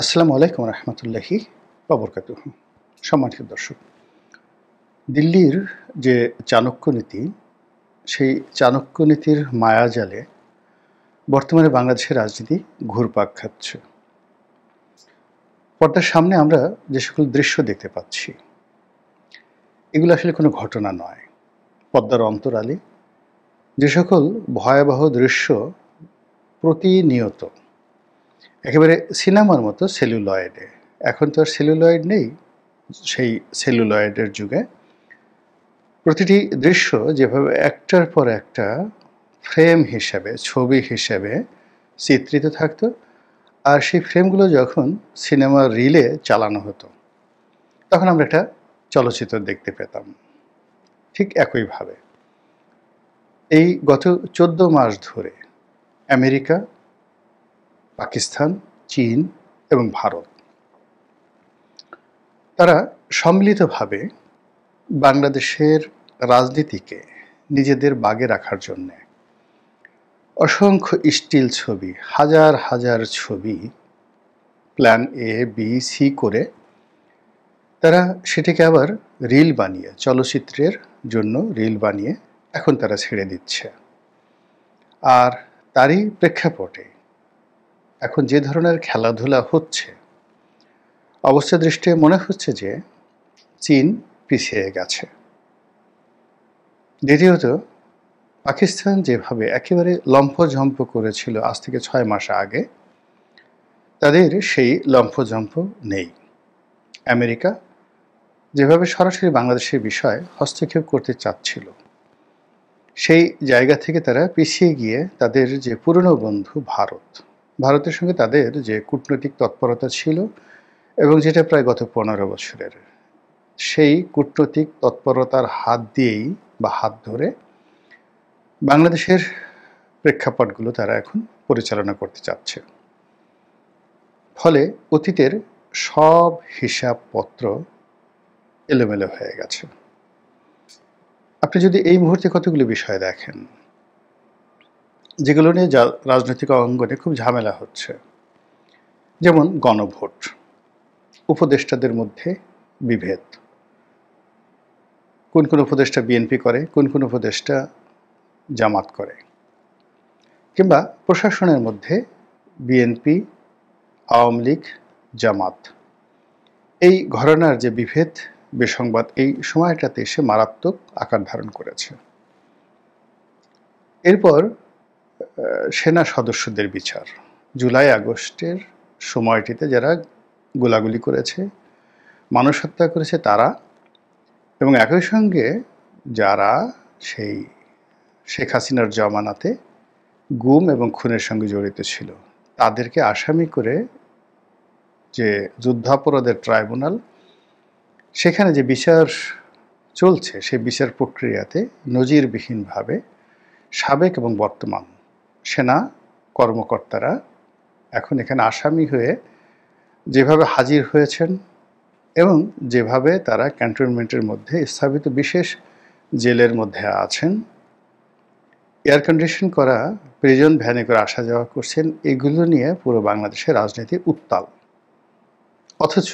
আসসালামু আলাইকুম রহমতুল্লাহি বাবরকাতুহু। সম্মানিত দর্শক, দিল্লির যে চাণক্য নীতি, সেই চাণক্য নীতির মায়াজালে বর্তমানে বাংলাদেশের রাজনীতি ঘুরপাক খাচ্ছে। পর্দার সামনে আমরা যে সকল দৃশ্য দেখতে পাচ্ছি, এগুলো আসলে কোনো ঘটনা নয়। পর্দার অন্তরালে যে সকল ভয়াবহ দৃশ্য প্রতিনিয়ত একেবারে সিনেমার মতো সেলুলয়েডে, এখন তো আর সেলুলয়েড নেই, সেই সেলুলয়েডের যুগে প্রতিটি দৃশ্য যেভাবে একটার পর একটা ফ্রেম হিসাবে, ছবি হিসাবে চিত্রিত থাকতো, আর সেই ফ্রেমগুলো যখন সিনেমার রিলে চালানো হতো, তখন আমরা একটা চলচ্চিত্র দেখতে পেতাম। ঠিক একইভাবে এই গত 14 মাস ধরে আমেরিকা, পাকিস্তান, চীন এবং ভারত, তারা সম্মিলিতভাবে বাংলাদেশের রাজনীতিকে নিজেদের বাগে রাখার জন্যে অসংখ্য স্টিল ছবি, হাজার হাজার ছবি প্ল্যান এ, বি, সি করে তারা সেটাকে আবার রিল বানিয়ে, চলচ্চিত্রের জন্য রিল বানিয়ে এখন তারা ছেড়ে দিচ্ছে। আর তারই প্রেক্ষাপটে এখন যে ধরনের খেলাধুলা হচ্ছে, অবস্থা দৃষ্টিতে মনে হচ্ছে যে চীন পিছিয়ে গেছে। দ্বিতীয়ত, পাকিস্তান যেভাবে একেবারে লম্ফঝম্প করেছিল আজ থেকে 6 মাস আগে, তাদের সেই লম্ফঝম্প নেই। আমেরিকা যেভাবে সরাসরি বাংলাদেশের বিষয়ে হস্তক্ষেপ করতে চাচ্ছিল, সেই জায়গা থেকে তারা পিছিয়ে গিয়ে তাদের যে পুরনো বন্ধু ভারতের সঙ্গে তাদের যে কূটনৈতিক তৎপরতা ছিল এবং যেটা প্রায় গত 15 বছরের, সেই কূটনৈতিক তৎপরতার হাত দিয়েই বা হাত ধরে বাংলাদেশের প্রেক্ষাপটগুলো তারা এখন পরিচালনা করতে চাচ্ছে। ফলে অতীতের সব হিসাবপত্র এলোমেলো হয়ে গেছে। আপনি যদি এই মুহূর্তে কতগুলো বিষয় দেখেন যেগুলো নিয়ে রাজনৈতিক অঙ্গনে খুব ঝামেলা হচ্ছে, যেমন গণভোট, উপদেষ্টাদের মধ্যে বিভেদ, কোন কোন উপদেষ্টা বিএনপি করে, কোন কোন উপদেষ্টা জামাত করে, কিংবা প্রশাসনের মধ্যে বিএনপি, আওয়ামী লীগ, জামাত, এই ঘরানার যে বিভেদ, বেসংবাদ এই সময়টাতে এসে মারাত্মক আকার ধারণ করেছে। এরপর সেনা সদস্যদের বিচার, জুলাই আগস্টের সময়টিতে যারা গোলাগুলি করেছে, মানুষ হত্যা করেছে তারা, এবং একই সঙ্গে যারা সেই শেখ হাসিনার জমানাতে গুম এবং খুনের সঙ্গে জড়িত ছিল, তাদেরকে আসামি করে যে যুদ্ধাপরাধের ট্রাইব্যুনাল, সেখানে যে বিচার চলছে, সেই বিচার প্রক্রিয়াতে নজিরবিহীনভাবে সাবেক এবং বর্তমান সেনা কর্মকর্তারা এখন এখানে আসামি হয়ে যেভাবে হাজির হয়েছেন এবং যেভাবে তারা ক্যান্টনমেন্টের মধ্যে স্থাপিত বিশেষ জেলের মধ্যে আছেন, এয়ার কন্ডিশন করা প্রিজন ভ্যানে করে আসা যাওয়া করছেন, এগুলো নিয়ে পুরো বাংলাদেশের রাজনীতি উত্তাল। অথচ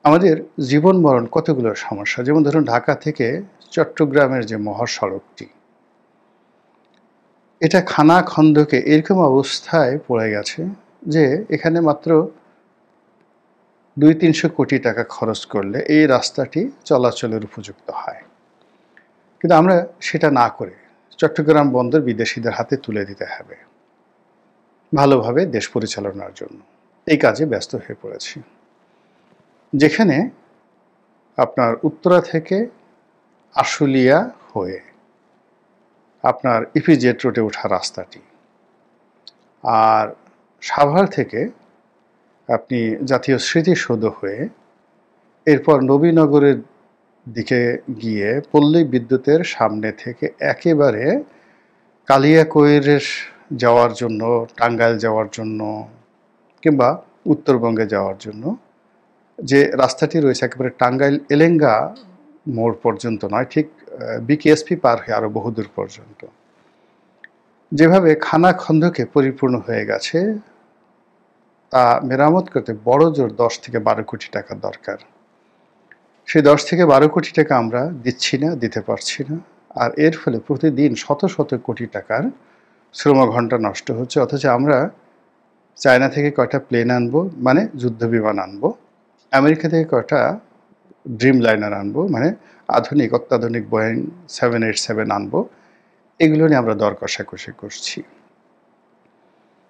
আমাদের জীবন মরণ কতগুলো সমস্যা, যেমন ধরুন ঢাকা থেকে চট্টগ্রামের যে মহাসড়কটি, এটা খানা খন্দকে এরকম অবস্থায় পড়ে গেছে যে এখানে মাত্র 200-300 কোটি টাকা খরচ করলে এই রাস্তাটি চলাচলের উপযুক্ত হয়। কিন্তু আমরা সেটা না করে চট্টগ্রাম বন্দর বিদেশিদের হাতে তুলে দিতে হবে ভালোভাবে দেশ পরিচালনার জন্য। এই কাজে ব্যস্ত হয়ে পড়েছি। যেখানে আপনার উত্তরা থেকে আশুলিয়া হয়ে আপনার ইপিজেড রোডে ওঠা রাস্তাটি, আর সাভার থেকে আপনি জাতীয় স্মৃতিসৌধ হয়ে এরপর নবীনগরের দিকে গিয়ে পল্লী বিদ্যুতের সামনে থেকে একেবারে কালিয়াকৈরের যাওয়ার জন্য, টাঙ্গাইল যাওয়ার জন্য, কিংবা উত্তরবঙ্গে যাওয়ার জন্য যে রাস্তাটি রয়েছে, একেবারে টাঙ্গাইল এলেঙ্গা মোড় পর্যন্ত নয়, ঠিক বিকেএসপি পার হয়ে আরও বহুদূর পর্যন্ত, যেভাবে খানা খন্দকে পরিপূর্ণ হয়ে গেছে তা মেরামত করতে বড় জোর 10 থেকে 12 কোটি টাকা দরকার। সেই 10 থেকে 12 কোটি টাকা আমরা দিচ্ছি না, দিতে পারছি না। আর এর ফলে প্রতিদিন শত শত কোটি টাকার শ্রমঘণ্টা নষ্ট হচ্ছে। অথচ আমরা চায়না থেকে কয়টা প্লেন আনবো, মানে যুদ্ধ বিমান আনবো, আমেরিকা থেকে কয়টা ড্রিম লাইনার আনবো, মানে আধুনিক অত্যাধুনিক বোয়িং 787 আনবো, এগুলো নিয়ে আমরা দর কষাকষি করছি।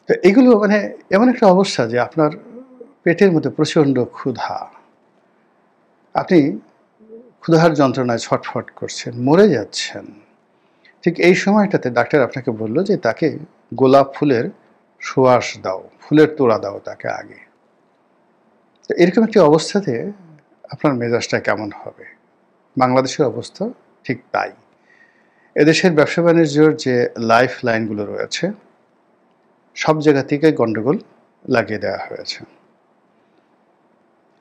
তো এগুলো মানে এমন একটা অবস্থা যে আপনার পেটের মধ্যে প্রচণ্ড ক্ষুধা, আপনি ক্ষুধার যন্ত্রণায় ছটফট করছেন, মরে যাচ্ছেন। ঠিক এই সময়টাতে ডাক্তার আপনাকে বলল যে তাকে গোলাপ ফুলের সুবাস দাও, ফুলের তোড়া দাও তাকে আগে। তো এরকম একটি অবস্থাতে আপনার মেজাজটা কেমন হবে? বাংলাদেশের অবস্থা ঠিক তাই। এদেশের ব্যবসা বাণিজ্যর যে লাইফ লাইনগুলো রয়েছে সব জায়গা থেকে গণ্ডগোল লাগিয়ে দেওয়া হয়েছে।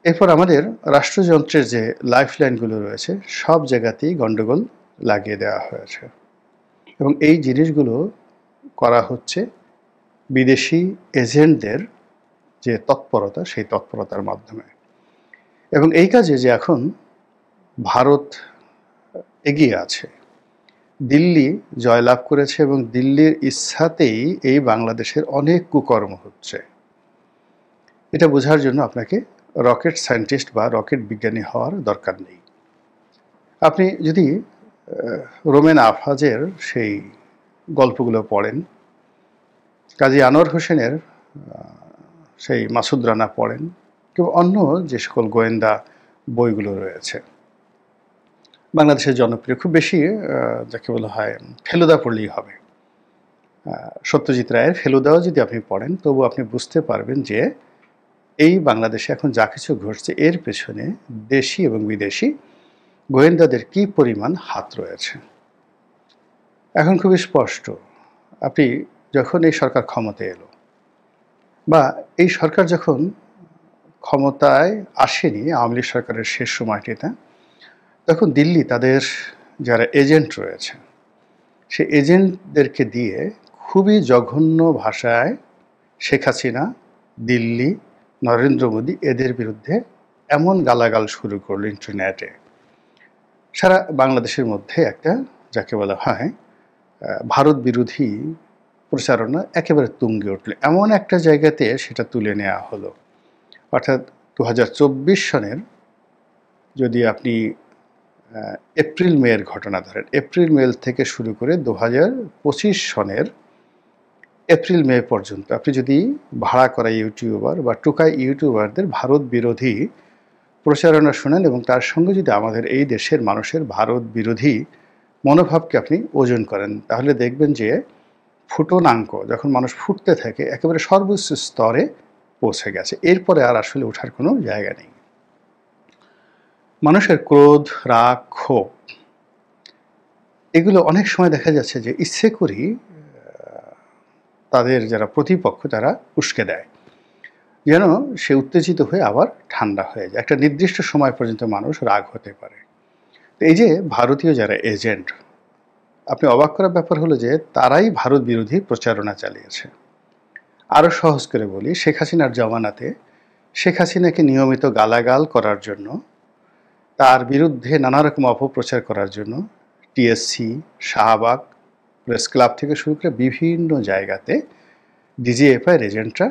এরপর আমাদের রাষ্ট্রযন্ত্রের যে লাইফ লাইনগুলো রয়েছে সব জায়গাতেই গণ্ডগোল লাগিয়ে দেওয়া হয়েছে, এবং এই জিনিসগুলো করা হচ্ছে বিদেশি এজেন্টদের যে তৎপরতা, সেই তৎপরতার মাধ্যমে। এবং এই কাজে যে এখন ভারত এগিয়ে আছে, দিল্লি জয়লাভ করেছে এবং দিল্লির ইচ্ছাতেই এই বাংলাদেশের অনেক কুকর্ম হচ্ছে। এটা বোঝার জন্য আপনাকে রকেট সায়েন্টিস্ট বা রকেট বিজ্ঞানী হওয়ার দরকার নেই। আপনি যদি রোমেন আফাজের সেই গল্পগুলো পড়েন, কাজী আনোয়ার হোসেনের সেই মাসুদ রানা পড়েন, কিংবা অন্য যে সকল গোয়েন্দা বইগুলো রয়েছে বাংলাদেশের জনপ্রিয়, খুব বেশি যাকে বলা হয় ফেলুদা পড়লেই হবে। সত্যজিৎ রায়ের ফেলুদাও যদি আপনি পড়েন তবু আপনি বুঝতে পারবেন যে এই বাংলাদেশে এখন যা কিছু ঘটছে এর পেছনে দেশি এবং বিদেশি গোয়েন্দাদের কি পরিমাণ হাত রয়েছে। এখন খুবই স্পষ্ট, আপনি যখন এই সরকার ক্ষমতায় এলো, বা এই সরকার যখন ক্ষমতায় আসেনি আওয়ামী লীগ সরকারের শেষ সময়টিতে, তখন দিল্লি তাদের যারা এজেন্ট রয়েছে সেই এজেন্টদেরকে দিয়ে খুবই জঘন্য ভাষায় শেখ হাসিনা, দিল্লি, নরেন্দ্র মোদী এদের বিরুদ্ধে এমন গালাগাল শুরু করলো ইন্টারনেটে, সারা বাংলাদেশের মধ্যে একটা যাকে বলা হয় ভারত বিরোধী প্রচারণা একেবারে তুঙ্গে উঠল। এমন একটা জায়গাতে সেটা তুলে নেওয়া হলো, অর্থাৎ 2024 সনের যদি আপনি এপ্রিল মের ঘটনা ধরেন, এপ্রিল মে থেকে শুরু করে 2025 সনের এপ্রিল মে পর্যন্ত আপনি যদি ভাড়া করা ইউটিউবার বা টুকাই ইউটিউবারদের ভারত বিরোধী প্রচারণা শোনেন এবং তার সঙ্গে যদি আমাদের এই দেশের মানুষের ভারত বিরোধী মনোভাবকে আপনি ওজন করেন, তাহলে দেখবেন যে ফুটনাঙ্ক যখন মানুষ ফুটতে থাকে একেবারে সর্বোচ্চ স্তরে পৌঁছে গেছে। এরপরে আর আসলে ওঠার কোনো জায়গা নেই। মানুষের ক্রোধ, রাগ, ক্ষোভ এগুলো অনেক সময় দেখা যাচ্ছে যে ইচ্ছে করেই তাদের যারা প্রতিপক্ষ তারা উস্কে দেয়, যেন সে উত্তেজিত হয়ে আবার ঠান্ডা হয়ে যায়। একটা নির্দিষ্ট সময় পর্যন্ত মানুষ রাগ হতে পারে। তো এই যে ভারতীয় যারা এজেন্ট, আপনি অবাক করার ব্যাপার হলো যে তারাই ভারত বিরোধী প্রচারণা চালিয়েছে। আরও সহজ করে বলি, শেখ হাসিনার জমানাতে শেখ হাসিনাকে নিয়মিত গালাগাল করার জন্য, তার বিরুদ্ধে নানা রকম অপপ্রচার করার জন্য টিএসসি, শাহবাগ, প্রেস ক্লাব থেকে শুরু করে বিভিন্ন জায়গাতে ডিজিএফআইয়ের এজেন্টরা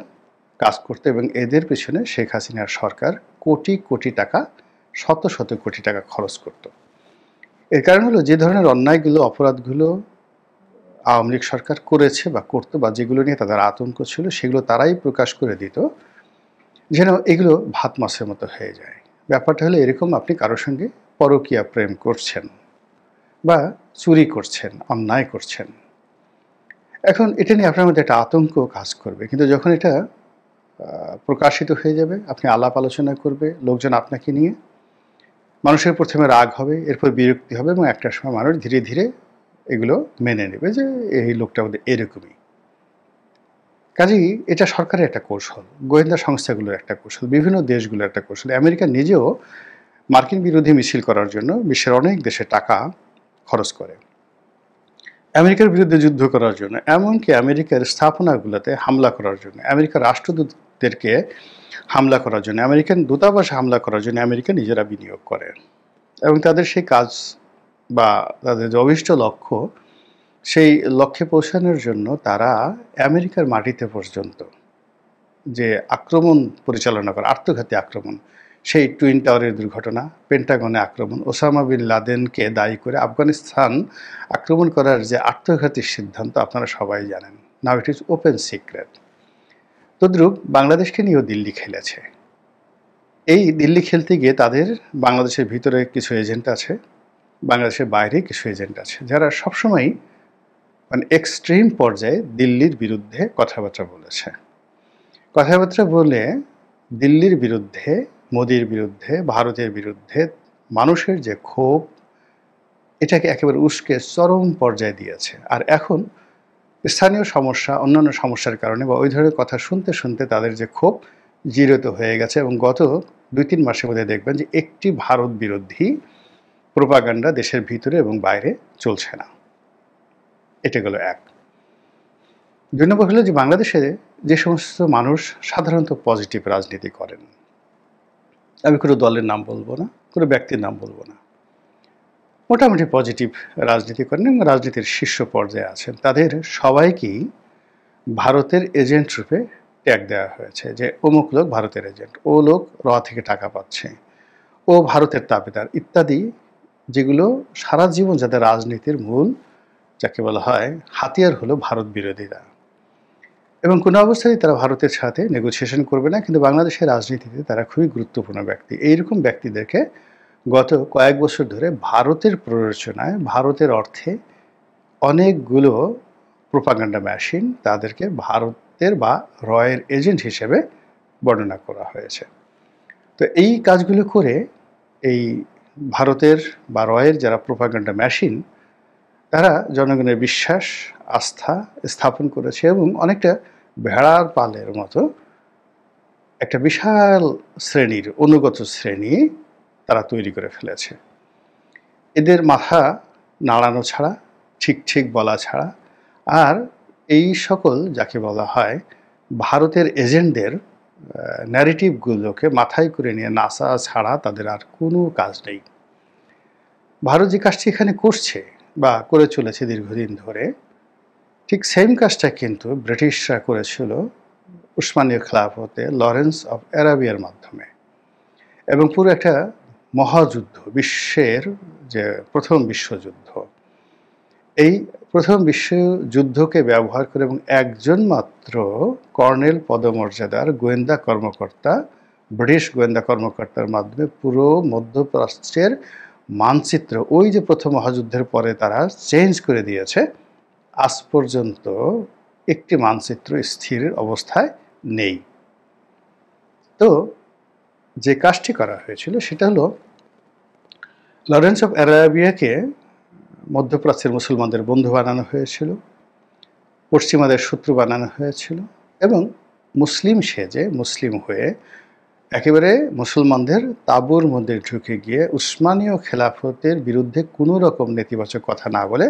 কাজ করতে, এবং এদের পেছনে শেখ হাসিনার সরকার কোটি কোটি টাকা, শত শত কোটি টাকা খরচ করত। এর কারণ হলো যে ধরনের অন্যায়গুলো, অপরাধগুলো আওয়ামী লীগ সরকার করেছে বা করতো, বা যেগুলো নিয়ে তাদের আতঙ্ক ছিল, সেগুলো তারাই প্রকাশ করে দিত যেন এগুলো ভাত মাছের মতো হয়ে যায়। ব্যাপারটা হলো এরকম, আপনি কারোর সঙ্গে পরকীয়া প্রেম করছেন বা চুরি করছেন, অন্যায় করছেন, এখন এটা নিয়ে আপনার মধ্যে একটা আতঙ্ক কাজ করবে। কিন্তু যখন এটা প্রকাশিত হয়ে যাবে, আপনি আলাপ আলোচনা করবে লোকজন আপনাকে নিয়ে, মানুষের প্রথমে রাগ হবে, এরপর বিরক্তি হবে, এবং একটা সময় মানুষ ধীরে ধীরে এগুলো মেনে নেবে যে এই লোকটা আমাদের এরকমই। কাজেই এটা সরকারের একটা কৌশল, গোয়েন্দা সংস্থাগুলোর একটা কৌশল, বিভিন্ন দেশগুলোর একটা কৌশল। আমেরিকা নিজেও মার্কিন বিরোধী মিছিল করার জন্য বিশ্বের অনেক দেশে টাকা খরচ করে, আমেরিকার বিরুদ্ধে যুদ্ধ করার জন্য, এমনকি আমেরিকার স্থাপনাগুলোতে হামলা করার জন্য, আমেরিকার রাষ্ট্রদূত দূতাবাসদেরকে হামলা করার জন্য, আমেরিকান দূতাবাস হামলা করার জন্য আমেরিকা নিজেরা বিনিয়োগ করে। এবং তাদের সেই কাজ বা তাদের যে অভিষ্ট লক্ষ্য, সেই লক্ষ্যে পৌঁছানোর জন্য তারা আমেরিকার মাটিতে পর্যন্ত যে আক্রমণ পরিচালনা করে, আত্মঘাতী আক্রমণ, সেই টুইন টাওয়ারের দুর্ঘটনা, পেন্টাগনে আক্রমণ, ওসামা বিন লাদেনকে দায়ী করে আফগানিস্তান আক্রমণ করার যে আত্মঘাতী সিদ্ধান্ত আপনারা সবাই জানেন। নাও ইট ইজ ওপেন সিক্রেট। তদ্রূপ বাংলাদেশকে নিয়েও দিল্লি খেলেছে। এই দিল্লি খেলতে গিয়ে তাদের বাংলাদেশের ভিতরে কিছু এজেন্ট আছে, বাংলাদেশের বাইরে কিছু এজেন্ট আছে, যারা সবসময় মানে এক্সট্রিম পর্যায়ে দিল্লির বিরুদ্ধে কথাবার্তা বলেছে। কথাবার্তা বলে দিল্লির বিরুদ্ধে, মোদির বিরুদ্ধে, ভারতের বিরুদ্ধে মানুষের যে ক্ষোভ, এটাকে একেবারে উস্কে চরম পর্যায়ে দিয়েছে। আর এখন স্থানীয় সমস্যা, অন্যান্য সমস্যার কারণে বা ওই ধরনের কথা শুনতে শুনতে তাদের যে ক্ষোভ জিরোত হয়ে গেছে। এবং গত 2-3 মাসের মধ্যে দেখবেন যে একটি ভারত বিরোধী প্রোপাগান্ডা দেশের ভিতরে এবং বাইরে চলছে না। এটা গেল এক। 2 নম্বর হলো যে বাংলাদেশে যে সমস্ত মানুষ সাধারণত পজিটিভ রাজনীতি করেন, আমি কোনো দলের নাম বলবো না, কোনো ব্যক্তির নাম বলবো না, মোটামুটি পজিটিভ রাজনীতি করেন এবং রাজনীতির শীর্ষ পর্যায়ে আছেন, তাদের সবাইকেই ভারতের এজেন্ট রূপে ট্যাগ দেওয়া হয়েছে যে অমুক লোক ভারতের এজেন্ট, ও লোক র থেকে টাকা পাচ্ছে, ও ভারতের তাবেদার ইত্যাদি, যেগুলো সারা জীবন যাদের রাজনীতির মূল যাকে বলা হয় হাতিয়ার হলো ভারত বিরোধীরা। এবং কোনো অবস্থাতেই তারা ভারতের সাথে নেগোসিয়েশন করবে না, কিন্তু বাংলাদেশের রাজনীতিতে তারা খুবই গুরুত্বপূর্ণ ব্যক্তি। এইরকম ব্যক্তিদেরকে গত কয়েক বছর ধরে ভারতের প্ররোচনায়, ভারতের অর্থে অনেকগুলো প্রোপাগান্ডা মেশিন তাদেরকে ভারতের বা রয়ের এজেন্ট হিসেবে বর্ণনা করা হয়েছে। তো এই কাজগুলো করে এই ভারতের বা রয়ের যারা প্রোপাগান্ডা মেশিন, তারা জনগণের বিশ্বাস, আস্থা স্থাপন করেছে এবং অনেকটা ভেড়ার পালের মতো একটা বিশাল শ্রেণীর, অনুগত শ্রেণী তারা তৈরি করে ফেলেছে। এদের মাথা নাড়ানো ছাড়া, ঠিক ঠিক বলা ছাড়া, আর এই সকল যাকে বলা হয় ভারতের এজেন্টদের ন্যারেটিভগুলোকে মাথায় করে নিয়ে নাচা ছাড়া তাদের আর কোনো কাজ নেই। ভারত যে কাজটি এখানে করছে বা করে চলেছে দীর্ঘদিন ধরে, ঠিক সেম কাজটা কিন্তু ব্রিটিশরা করেছিল উসমানীয় খেলাফতে লরেন্স অফ অ্যারাবিয়ার মাধ্যমে। এবং পুরো একটা মহাযুদ্ধ, বিশ্বের যে প্রথম বিশ্বযুদ্ধ, এই প্রথম বিশ্বযুদ্ধকে ব্যবহার করে এবং একজন মাত্র কর্নেল পদমর্যাদার গোয়েন্দা কর্মকর্তা, ব্রিটিশ গোয়েন্দা কর্মকর্তার মাধ্যমে পুরো মধ্যপ্রাচ্যের মানচিত্র, ওই যে প্রথম মহাযুদ্ধের পরে তারা চেঞ্জ করে দিয়েছে, আজ পর্যন্ত একটি মানচিত্র স্থির অবস্থায় নেই। তো যে কাজটি করা হয়েছিল সেটা হলো লরেন্স অফ অ্যারাবিয়াকে মধ্যপ্রাচ্যের মুসলমানদের বন্ধু বানানো হয়েছিল, পশ্চিমাদের শত্রু বানানো হয়েছিল, এবং মুসলিম সেজে, মুসলিম হয়ে একেবারে মুসলমানদের তাঁবুর মধ্যে ঢুকে গিয়ে উসমানীয় খেলাফতের বিরুদ্ধে কোনো রকম নেতিবাচক কথা না বলে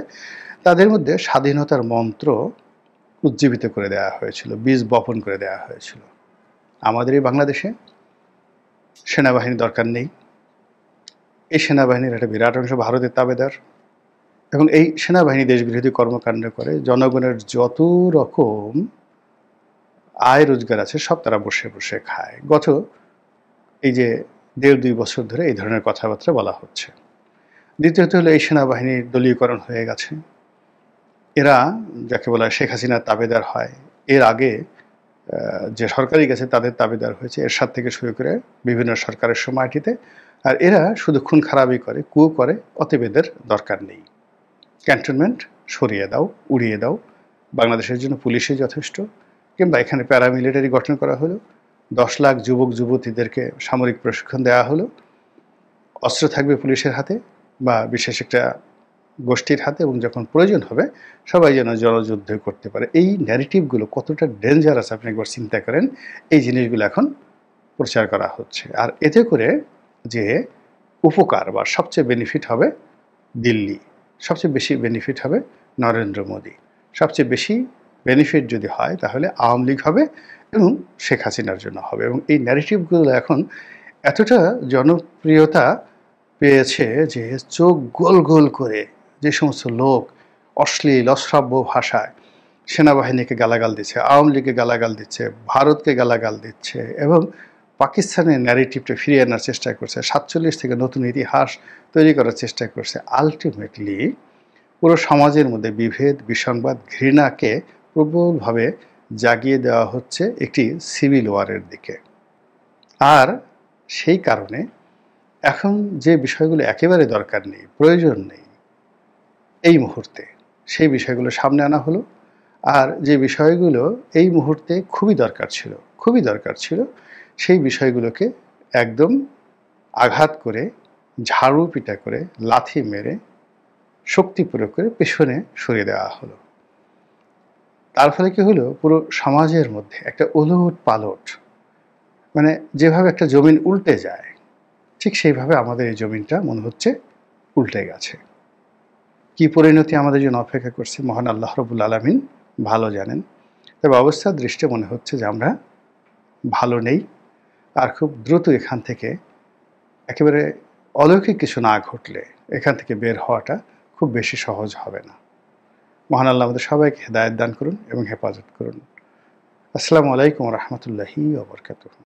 তাদের মধ্যে স্বাধীনতার মন্ত্র উজ্জীবিত করে দেওয়া হয়েছিল, বীজ বপন করে দেওয়া হয়েছিল। আমাদের এই বাংলাদেশে সেনাবাহিনী দরকার নেই, এই সেনাবাহিনীর একটা বিরাট অংশ ভারতের তাবেদার, এবং এই সেনাবাহিনী দেশবিরোধী কর্মকাণ্ড করে জনগণের যত রকম আয় রোজগার আছে সব তারা বসে বসে খায়। গত এই যে 1.5-2 বছর ধরে এই ধরনের কথাবার্তা বলা হচ্ছে। দ্বিতীয়ত হলো এই সেনাবাহিনীর দলীয়করণ হয়ে গেছে, এরা যাকে বলা হয় শেখ হাসিনার তাবেদার হয়। এর আগে যে সরকারি গেছে তাদের তাবেদার হয়েছে এরশাদ থেকে শুরু করে বিভিন্ন সরকারের সময়টিতে। আর এরা শুধু খুন খারাপই করে, কু করে, অতএব এদের দরকার নেই। ক্যান্টনমেন্ট সরিয়ে দাও, উড়িয়ে দাও, বাংলাদেশের জন্য পুলিশই যথেষ্ট। কিংবা এখানে প্যারামিলিটারি গঠন করা হলো, 10 লাখ যুবক যুবতীদেরকে সামরিক প্রশিক্ষণ দেওয়া হলো, অস্ত্র থাকবে পুলিশের হাতে বা বিশেষ একটা গোষ্ঠীর হাতে, এবং যখন প্রয়োজন হবে সবাই যেন জনযুদ্ধ করতে পারে। এই ন্যারেটিভগুলো কতটা ডেঞ্জারাস আপনি একবার চিন্তা করেন। এই জিনিসগুলো এখন প্রচার করা হচ্ছে, আর এতে করে যে উপকার বা সবচেয়ে বেনিফিট হবে দিল্লি, সবচেয়ে বেশি বেনিফিট হবে নরেন্দ্র মোদী, সবচেয়ে বেশি বেনিফিট যদি হয় তাহলে আওয়ামী লীগ হবে, এবং শেখ হাসিনার জন্য হবে। এবং এই ন্যারেটিভগুলো এখন এতটা জনপ্রিয়তা পেয়েছে যে চোখ গোল গোল করে যে সমস্ত লোক অশ্লীল অশ্রাব্য ভাষায় সেনাবাহিনীকে গালাগাল দিচ্ছে, আওয়ামী লীগকে গালাগাল দিচ্ছে, ভারতকে গালাগাল দিচ্ছে এবং পাকিস্তানের ন্যারেটিভটা ফিরিয়ে আনার চেষ্টা করছে, 47 থেকে নতুন ইতিহাস তৈরি করার চেষ্টা করছে। আলটিমেটলি পুরো সমাজের মধ্যে বিভেদ, বিসংবাদ, ঘৃণাকে প্রবলভাবে জাগিয়ে দেওয়া হচ্ছে একটি সিভিল ওয়ারের দিকে। আর সেই কারণে এখন যে বিষয়গুলো একেবারে দরকার নেই, প্রয়োজন নেই এই মুহূর্তে, সেই বিষয়গুলো সামনে আনা হলো। আর যে বিষয়গুলো এই মুহূর্তে খুবই দরকার ছিল সেই বিষয়গুলোকে একদম আঘাত করে, ঝাড়ু পিটা করে, লাথি মেরে, শক্তি প্রয়োগ করে পেছনে সরিয়ে দেওয়া হলো। তার ফলে কি হলো, পুরো সমাজের মধ্যে একটা ওলট পালট, মানে যেভাবে একটা জমিন উল্টে যায় ঠিক সেইভাবে আমাদের এই জমিনটা মনে হচ্ছে উল্টে গেছে। কি পরিণতি আমাদের জন্য অপেক্ষা করছে মহান আল্লাহ রাব্বুল আলামিন ভালো জানেন। তবে অবস্থার দৃষ্টে মনে হচ্ছে যে আমরা ভালো নেই, আর খুব দ্রুত এখান থেকে একেবারে অলৌকিক কিছু না ঘটলে এখান থেকে বের হওয়াটা খুব বেশি সহজ হবে না। মহান আল্লাহ আমাদের সবাইকে হেদায়েত দান করুন এবং হেফাজত করুন। আসসালামু আলাইকুম ওয়া রাহমাতুল্লাহি ওয়া বারাকাতুহু।